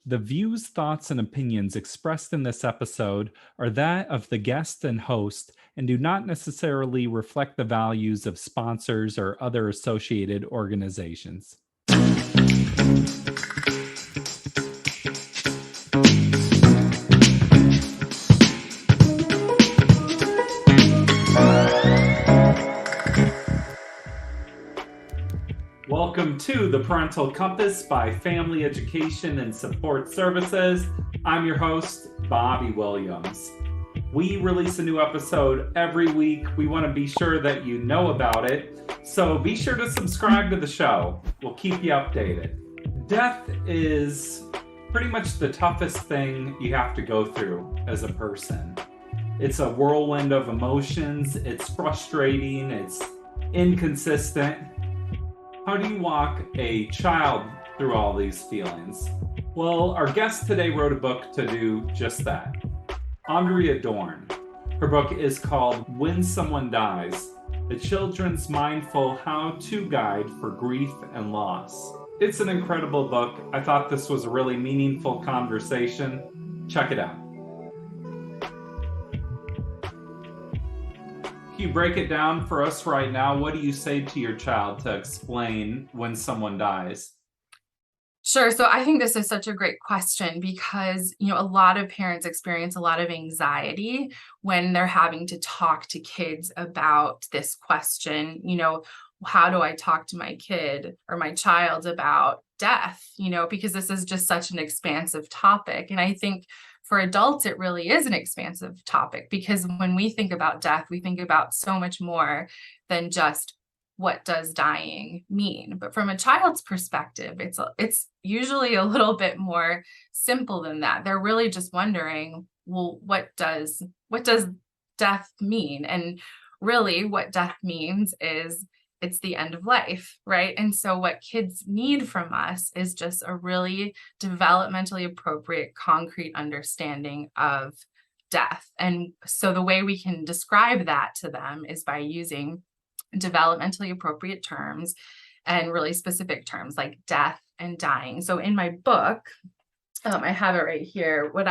The views, thoughts, and opinions expressed in this episode are that of the guest and host and do not necessarily reflect the values of sponsors or other associated organizations. Welcome to the Parental Compass by Family Education and Support Services. I'm your host, Bobby Williams. We release a new episode every week. We want to be sure that you know about it, so be sure to subscribe to the show. We'll keep you updated. Death is pretty much the toughest thing you have to go through as a person. It's a whirlwind of emotions. It's frustrating. It's inconsistent. How do you walk a child through all these feelings? Well, our guest today wrote a book to do just that. Andrea Dorn. Her book is called When Someone Dies, a children's mindful how-to guide for grief and loss. It's an incredible book. I thought this was a really meaningful conversation. Check it out. Can you break it down for us right now? What do you say to your child to explain when someone dies? Sure. So I think this is such a great question because, a lot of parents experience a lot of anxiety when they're having to talk to kids about this question. How do I talk to my kid or my child about death? Because this is just such an expansive topic. And I think for adults, it really is an expansive topic because when we think about death, we think about so much more than just what does dying mean. But from a child's perspective, it's usually a little bit more simple than that. They're really just wondering, well, what does death mean? And really what death means is it's the end of life, right? And so what kids need from us is just a really developmentally appropriate, concrete understanding of death. And so the way we can describe that to them is by using developmentally appropriate terms and really specific terms like death and dying. So in my book, I have it right here. What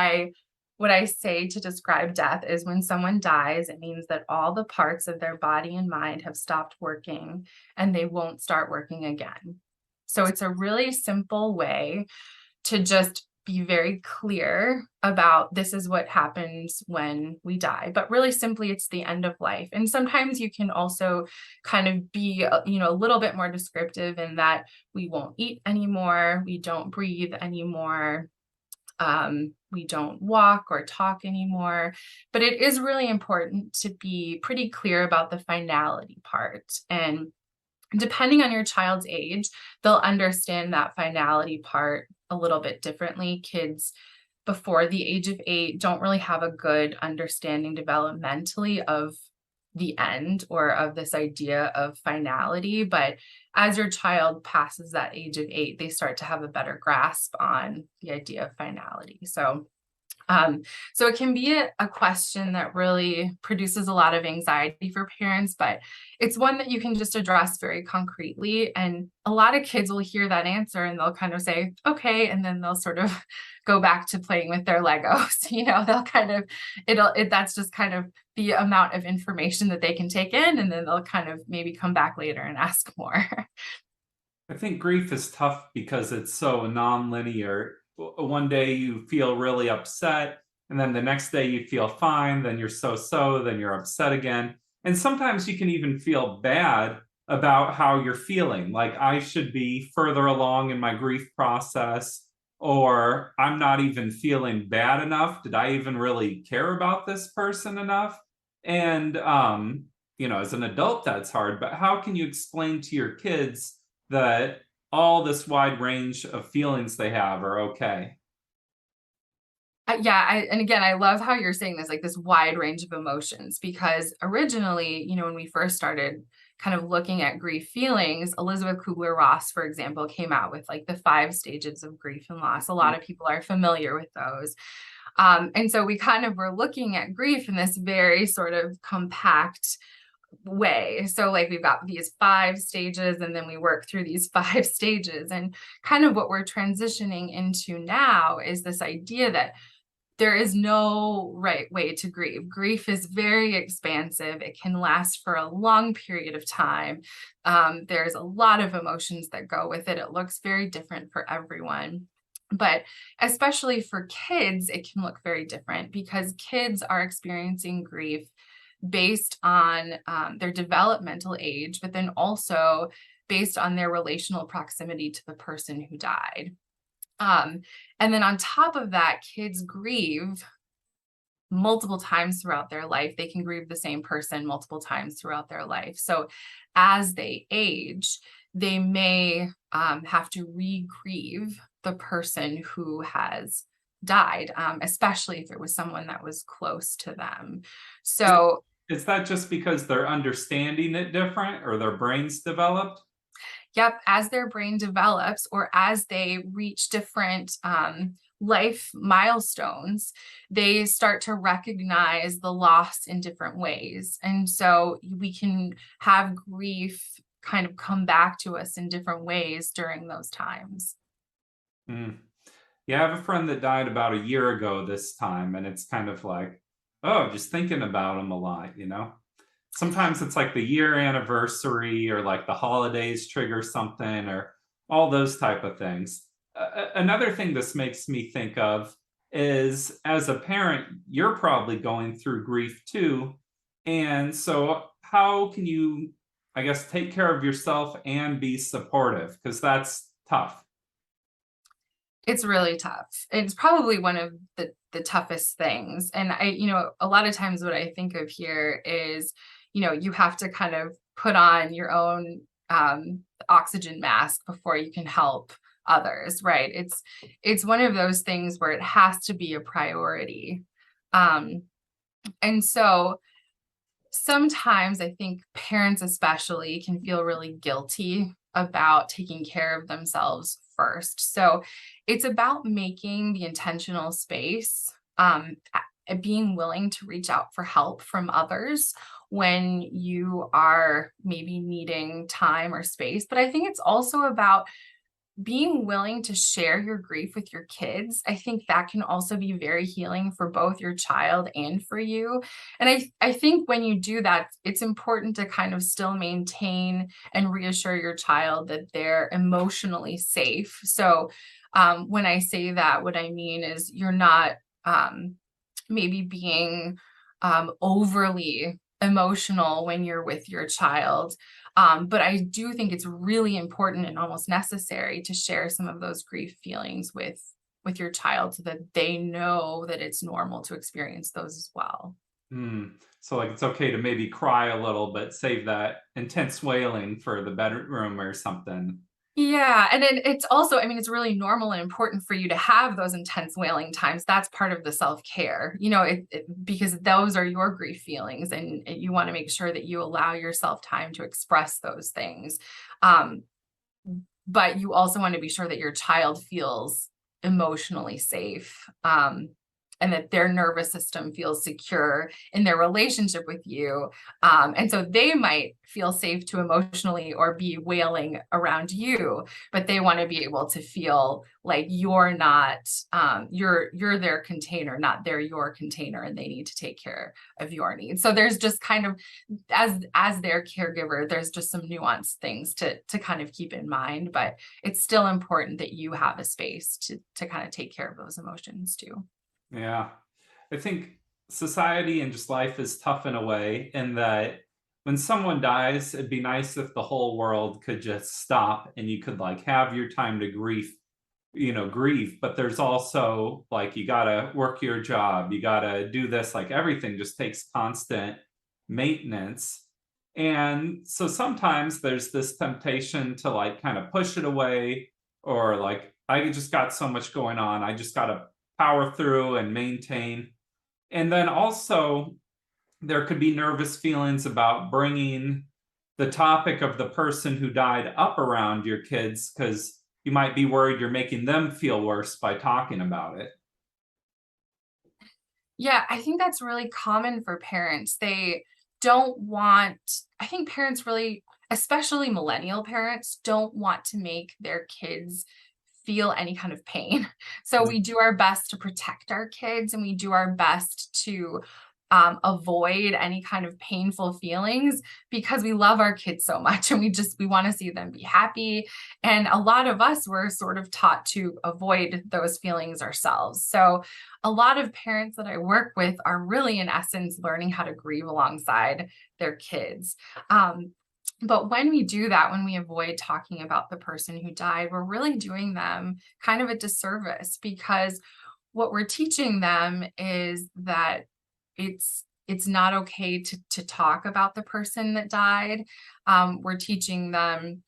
I say to describe death is when someone dies, it means that all the parts of their body and mind have stopped working and they won't start working again. So it's a really simple way to just be very clear about this is what happens when we die. But really simply, it's the end of life. And sometimes you can also kind of be, a little bit more descriptive in that we won't eat anymore, we don't breathe anymore. We don't walk or talk anymore, but it is really important to be pretty clear about the finality part. And depending on your child's age, they'll understand that finality part a little bit differently. Kids before the age of 8 don't really have a good understanding developmentally of the end or of this idea of finality. But as your child passes that age of 8, they start to have a better grasp on the idea of finality. So it can be a question that really produces a lot of anxiety for parents, but it's one that you can just address very concretely. And a lot of kids will hear that answer and they'll kind of say, okay, and then they'll sort of go back to playing with their Legos. They'll kind of, that's just kind of the amount of information that they can take in, and then they'll kind of maybe come back later and ask more. I think grief is tough because it's so non-linear. One day you feel really upset, and then the next day you feel fine, then you're so-so, then you're upset again. And sometimes you can even feel bad about how you're feeling, like I should be further along in my grief process, or I'm not even feeling bad enough. Did I even really care about this person enough? And, as an adult, that's hard, but how can you explain to your kids that all this wide range of feelings they have are okay? And again, I love how you're saying this, like this wide range of emotions, because originally, when we first started kind of looking at grief feelings, Elizabeth Kubler-Ross, for example, came out with like the 5 stages of grief and loss. A lot of people are familiar with those. And so we kind of were looking at grief in this very sort of compact way. So like we've got these 5 stages, and then we work through these 5 stages. And kind of what we're transitioning into now is this idea that there is no right way to grieve. Grief is very expansive. It can last for a long period of time. There's a lot of emotions that go with it. It looks very different for everyone. But especially for kids, it can look very different because kids are experiencing grief based on their developmental age, but then also based on their relational proximity to the person who died. And then on top of that, kids grieve multiple times throughout their life. They can grieve the same person multiple times throughout their life. So as they age, they may have to re-grieve the person who has died, especially if it was someone that was close to them. So is that just because they're understanding it different or their brains developed? yep, as their brain develops or as they reach different life milestones, they start to recognize the loss in different ways. And so we can have grief kind of come back to us in different ways during those times. Mm. Yeah, I have a friend that died about a year ago this time, and it's kind of like, oh, just thinking about him a lot, you know? Sometimes it's like the year anniversary or like the holidays trigger something or all those type of things. Another thing this makes me think of is as a parent, you're probably going through grief too. And so, how can you, I guess, take care of yourself and be supportive? Because that's tough. It's really tough. It's probably one of the toughest things. And a lot of times what I think of here is, you have to kind of put on your own oxygen mask before you can help others, right? It's one of those things where it has to be a priority. And so sometimes I think parents especially can feel really guilty about taking care of themselves first. So it's about making the intentional space, being willing to reach out for help from others when you are maybe needing time or space. But I think it's also about being willing to share your grief with your kids. I think that can also be very healing for both your child and for you. And I think when you do that, it's important to kind of still maintain and reassure your child that they're emotionally safe. So when I say that, what I mean is you're not maybe being overly emotional when you're with your child. But I do think it's really important and almost necessary to share some of those grief feelings with your child so that they know that it's normal to experience those as well. So like it's okay to maybe cry a little, but save that intense wailing for the bedroom or something. Yeah. And then it's also, it's really normal and important for you to have those intense wailing times. That's part of the self-care, because those are your grief feelings, and you want to make sure that you allow yourself time to express those things. But you also want to be sure that your child feels emotionally safe. And that their nervous system feels secure in their relationship with you. And so they might feel safe to emotionally or be wailing around you, but they want to be able to feel like you're not, you're their container, not they're your container, and they need to take care of your needs. So there's just kind of, as their caregiver, there's just some nuanced things to kind of keep in mind, but it's still important that you have a space to kind of take care of those emotions too. Yeah. I think society and just life is tough in a way, in that when someone dies, it'd be nice if the whole world could just stop and you could like have your time to grieve. But there's also like, you got to work your job, you got to do this, like everything just takes constant maintenance. And so sometimes there's this temptation to like kind of push it away, or like, I just got so much going on, I just got to power through and maintain. And then also, there could be nervous feelings about bringing the topic of the person who died up around your kids, because you might be worried you're making them feel worse by talking about it. Yeah, I think that's really common for parents. They don't want, I think parents really, especially millennial parents, don't want to make their kids feel any kind of pain. So we do our best to protect our kids, and we do our best to avoid any kind of painful feelings because we love our kids so much, and we want to see them be happy. And a lot of us were sort of taught to avoid those feelings ourselves. So a lot of parents that I work with are really, in essence, learning how to grieve alongside their kids. But when we do that, when we avoid talking about the person who died, we're really doing them kind of a disservice, because what we're teaching them is that it's not okay to talk about the person that died. We're teaching them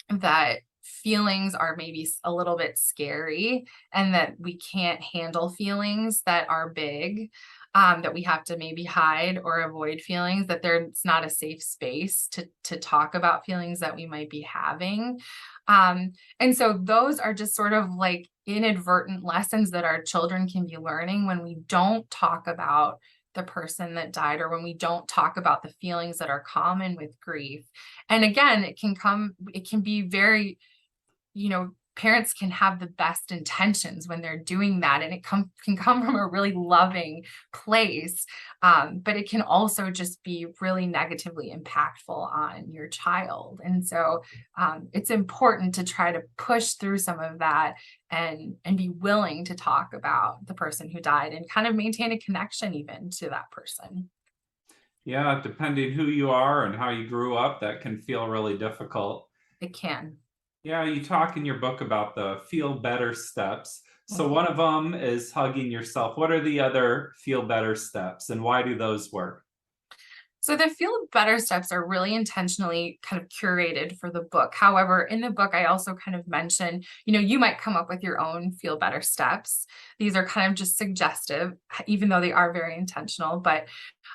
that feelings are maybe a little bit scary, and that we can't handle feelings that are big, that we have to maybe hide or avoid feelings, that it's not a safe space to talk about feelings that we might be having. And so those are just sort of like inadvertent lessons that our children can be learning when we don't talk about the person that died, or when we don't talk about the feelings that are common with grief. And again, it can be very, parents can have the best intentions when they're doing that, and it can come from a really loving place, but it can also just be really negatively impactful on your child. And so it's important to try to push through some of that, and be willing to talk about the person who died, and kind of maintain a connection even to that person. Yeah, depending who you are and how you grew up, that can feel really difficult. It can. Yeah, you talk in your book about the feel better steps. So Mhm. one of them is hugging yourself. What are the other feel better steps, and why do those work? So the feel better steps are really intentionally kind of curated for the book. However, in the book, I also kind of mention, you might come up with your own feel better steps. These are kind of just suggestive, even though they are very intentional. But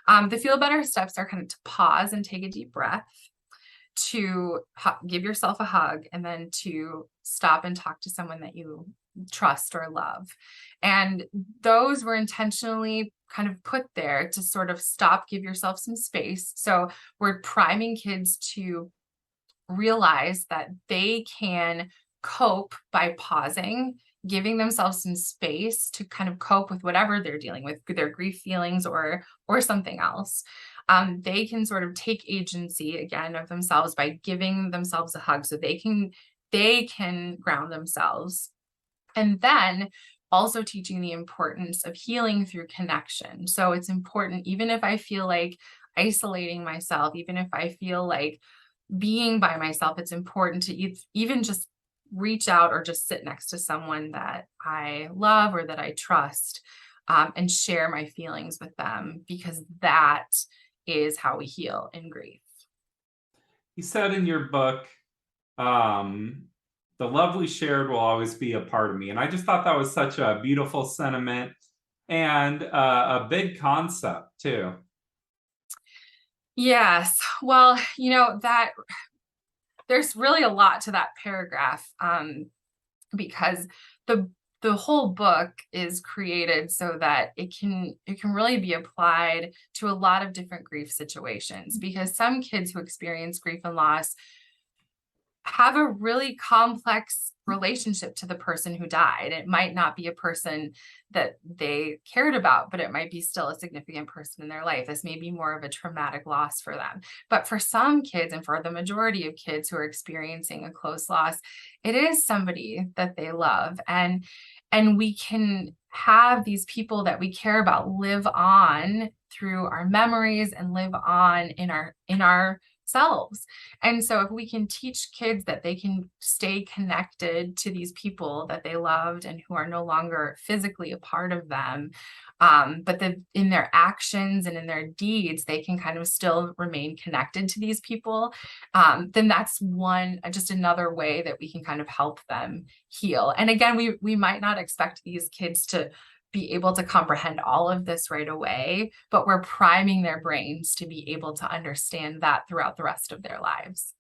the feel better steps are kind of to pause and take a deep breath, to give yourself a hug, and then to stop and talk to someone that you trust or love. And those were intentionally kind of put there to sort of stop, give yourself some space. So we're priming kids to realize that they can cope by pausing, giving themselves some space to kind of cope with whatever they're dealing with, their grief feelings or something else. They can sort of take agency again of themselves by giving themselves a hug, so they can ground themselves. And then also teaching the importance of healing through connection. So it's important, even if I feel like isolating myself, even if I feel like being by myself, it's important to even just reach out or just sit next to someone that I love or that I trust, and share my feelings with them, because that is how we heal in grief. You said in your book, um, the love we shared will always be a part of me. And I just thought that was such a beautiful sentiment, and a big concept too. Yes. Well, that there's really a lot to that paragraph, because the the whole book is created so that it can really be applied to a lot of different grief situations, because some kids who experience grief and loss have a really complex relationship to the person who died. It might not be a person that they cared about, but it might be still a significant person in their life. This may be more of a traumatic loss for them. But for some kids, and for the majority of kids who are experiencing a close loss, it is somebody that they love. And we can have these people that we care about live on through our memories, and live on in our selves. And so if we can teach kids that they can stay connected to these people that they loved and who are no longer physically a part of them, but that in their actions and in their deeds, they can kind of still remain connected to these people, then that's just another way that we can kind of help them heal. And again, we might not expect these kids to be able to comprehend all of this right away, but we're priming their brains to be able to understand that throughout the rest of their lives.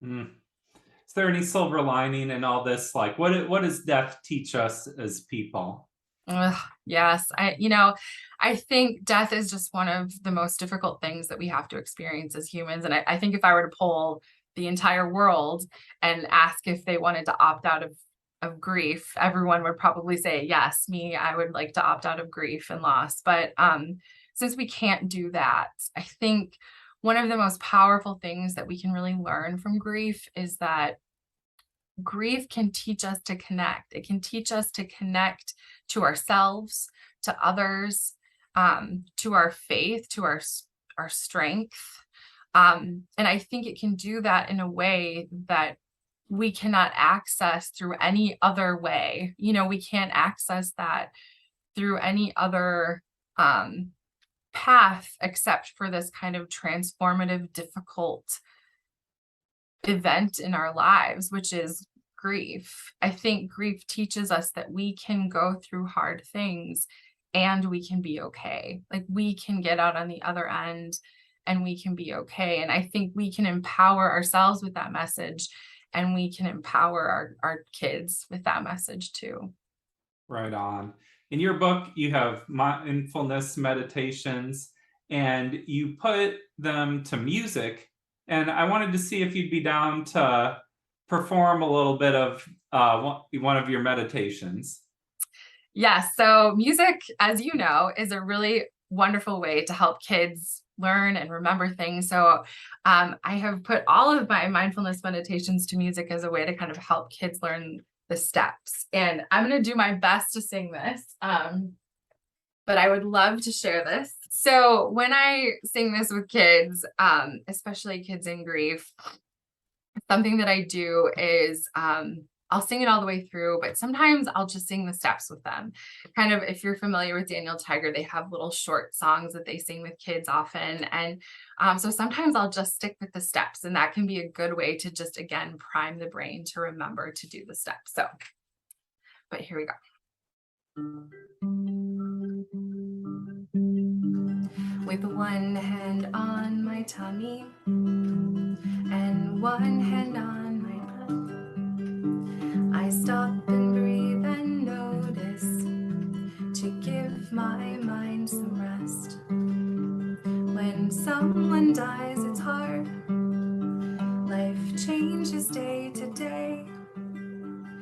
Mm. Is there any silver lining in all this? Like, what does death teach us as people? Ugh, yes. I think death is just one of the most difficult things that we have to experience as humans. And I think if I were to poll the entire world and ask if they wanted to opt out of grief, everyone would probably say, yes, me, I would like to opt out of grief and loss. But since we can't do that, I think one of the most powerful things that we can really learn from grief is that grief can teach us to connect. It can teach us to connect to ourselves, to others, to our faith, to our strength. And I think it can do that in a way that we cannot access through any other way. We can't access that through any other path except for this kind of transformative, difficult event in our lives, which is grief. I think grief teaches us that we can go through hard things and we can be okay. Like we can get out on the other end and we can be okay. And I think we can empower ourselves with that message, and we can empower our kids with that message too. Right on. In your book, you have mindfulness meditations and you put them to music. And I wanted to see if you'd be down to perform a little bit of one of your meditations. Yes. So music, as you know, is a really wonderful way to help kids learn and remember things. So I have put all of my mindfulness meditations to music as a way to kind of help kids learn the steps. And I'm going to do my best to sing this, but I would love to share this. So when I sing this with kids, especially kids in grief, something that I do is I'll sing it all the way through, but sometimes I'll just sing the steps with them. Kind of, if you're familiar with Daniel Tiger, they have little short songs that they sing with kids often. And so sometimes I'll just stick with the steps, and that can be a good way to just, again, prime the brain to remember to do the steps. So, but here we go. With one hand on my tummy and one hand on my butt, I stop and breathe and notice to give my mind some rest. When someone dies, it's hard. Life changes day to day.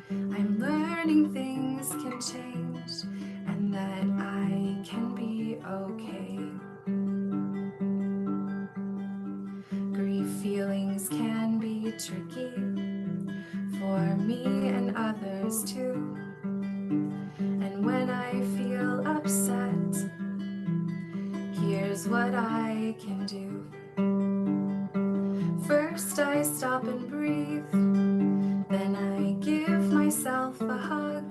I'm learning things can change and that I can be okay. Grief feelings can be tricky for me and others too. And when I feel upset, here's what I can do. First I stop and breathe, then I give myself a hug.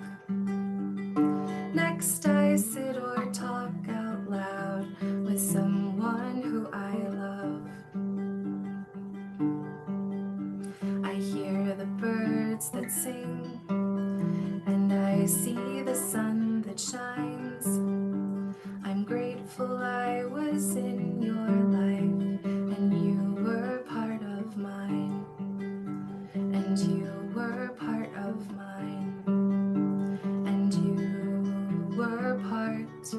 Next I sit or talk out loud with someone who I love. I hear the birds that sing, and I see the sun that shines. I'm grateful I was in your life, and you were part of mine. And you were part of mine. And you were part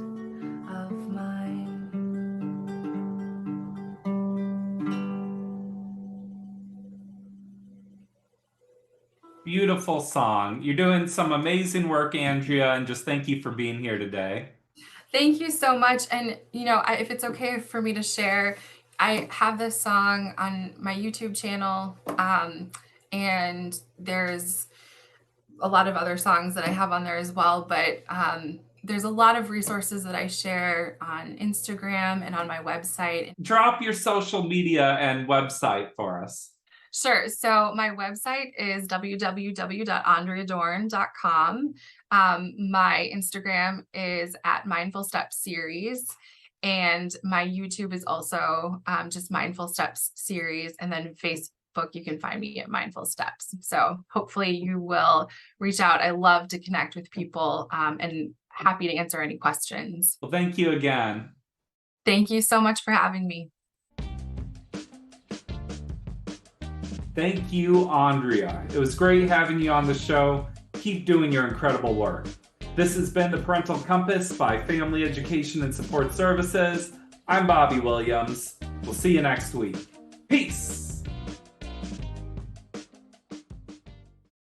of mine. Beautiful song. You're doing some amazing work, Andrea, and just thank you for being here today. Thank you so much. And, if it's okay for me to share, I have this song on my YouTube channel, and there's a lot of other songs that I have on there as well, but there's a lot of resources that I share on Instagram and on my website. Drop your social media and website for us. Sure. So my website is www.andreadorn.com. My Instagram is at Mindful Steps Series, and my YouTube is also just Mindful Steps Series, and then Facebook, you can find me at Mindful Steps. So hopefully you will reach out. I love to connect with people, and happy to answer any questions. Well, thank you again. Thank you so much for having me. Thank you, Andrea. It was great having you on the show. Keep doing your incredible work. This has been the Parental Compass by Family Education and Support Services. I'm Bobby Williams. We'll see you next week. Peace.